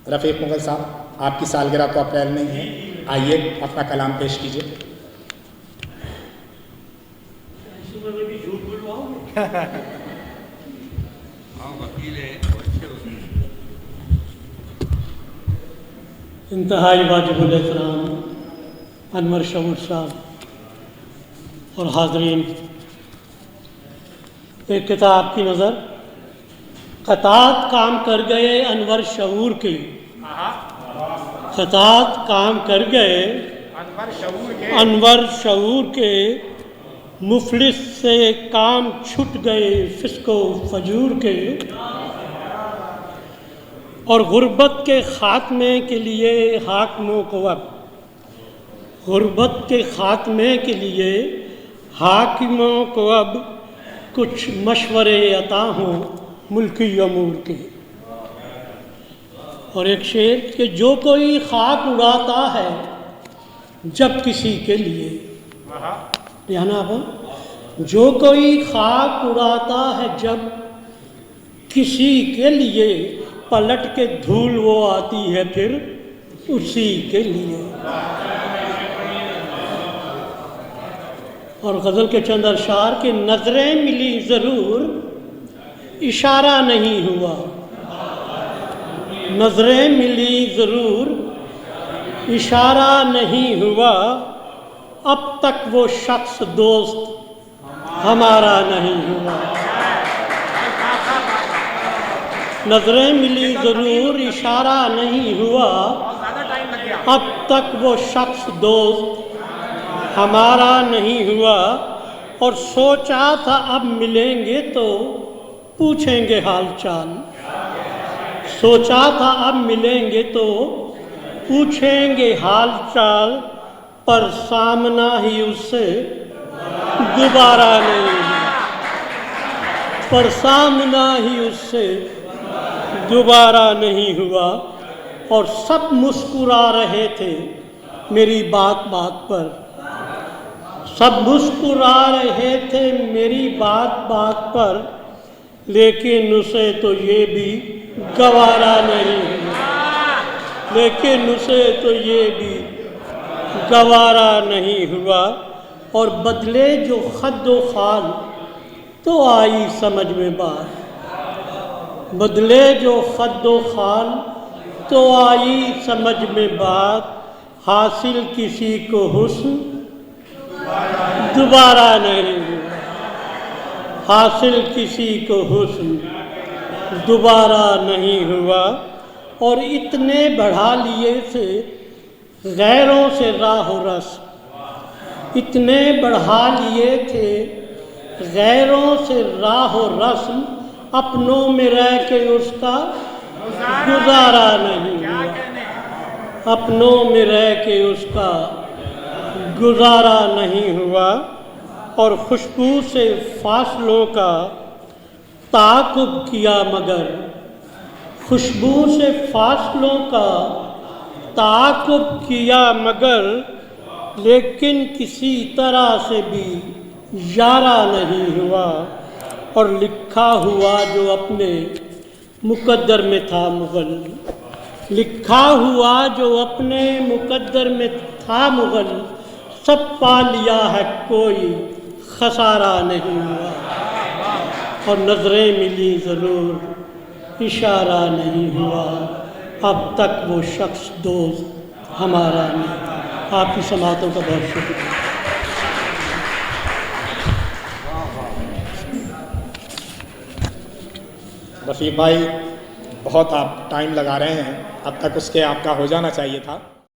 رفیق مغل صاحب، آپ کی سالگرہ تو اپریل میں ہی ہے، آئیے اپنا کلام پیش کیجیے۔ انتہائی واجب الاحترام انور شعور صاحب اور حاضرین، ایک کتاب کی نظر، قطعات کام کر گئے انور شعور کے، قطعات کام کر گئے انور شعور کے، مفلس سے کام چھٹ گئے فسق و فجور کے، اور غربت کے خاتمے کے لیے حاکموں کو اب، غربت کے خاتمے کے لیے حاکموں کو اب کچھ مشورے عطا ہوں ملکی امور کے۔ اور ایک شعر کہ جو کوئی خاک اڑاتا ہے جب کسی کے لیے، جناب، جو کوئی خاک اڑاتا ہے جب کسی کے لیے، پلٹ کے دھول وہ آتی ہے پھر اسی کے لیے۔ اور غزل کے چند اشعار کہ نظریں ملی ضرور اشارہ نہیں ہوا، نظریں ملی ضرور اشارہ نہیں ہوا، اب تک وہ شخص دوست ہمارا نہیں ہوا۔ نظریں ملی ضرور اشارہ نہیں ہوا، اب تک وہ شخص دوست ہمارا نہیں ہوا، اور سوچا تھا اب ملیں گے تو پوچھیں گے حال چال، سوچا تھا اب ملیں گے تو پوچھیں گے حال چال، پر سامنا ہی اس سے دوبارہ نہیں ہوا، پر سامنا ہی اس سے دوبارہ نہیں ہوا۔ اور سب مسکرا رہے تھے میری بات بات پر، سب مسکرا رہے تھے میری بات بات پر، لیکن اسے تو یہ بھی گوارا نہیں ہوا، لیکن اسے تو یہ بھی گوارا نہیں ہوا۔ اور بدلے جو خد و خال تو آئی سمجھ میں بات، بدلے جو خد و خال تو آئی سمجھ میں بات، حاصل کسی کو حسن دوبارہ نہیں ہوا، حاصل کسی کو حسن دوبارہ نہیں ہوا۔ اور اتنے بڑھا لیے تھے غیروں سے راہ و رسم، اتنے بڑھا لیے تھے غیروں سے راہ و رسم، اپنوں میں رہ کے اس کا گزارا نہیں ہوا، اپنوں میں رہ کے اس کا گزارا نہیں ہوا۔ اور خوشبو سے فاصلوں کا تعاقب کیا مگر، خوشبو سے فاصلوں کا تعاقب کیا مگر، لیکن کسی طرح سے بھی یارا نہیں ہوا۔ اور لکھا ہوا جو اپنے مقدر میں تھا مغل، لکھا ہوا جو اپنے مقدر میں تھا مغل، سب پا لیا ہے کوئی خسارہ نہیں ہوا۔ اور نظریں ملی ضرور اشارہ نہیں ہوا، اب تک وہ شخص دوست ہمارا نہیں۔ آپ کی سماعتوں کا بہت شکریہ۔ رفیق بھائی، بہت آپ ٹائم لگا رہے ہیں، اب تک اس کے آپ کا ہو جانا چاہیے تھا۔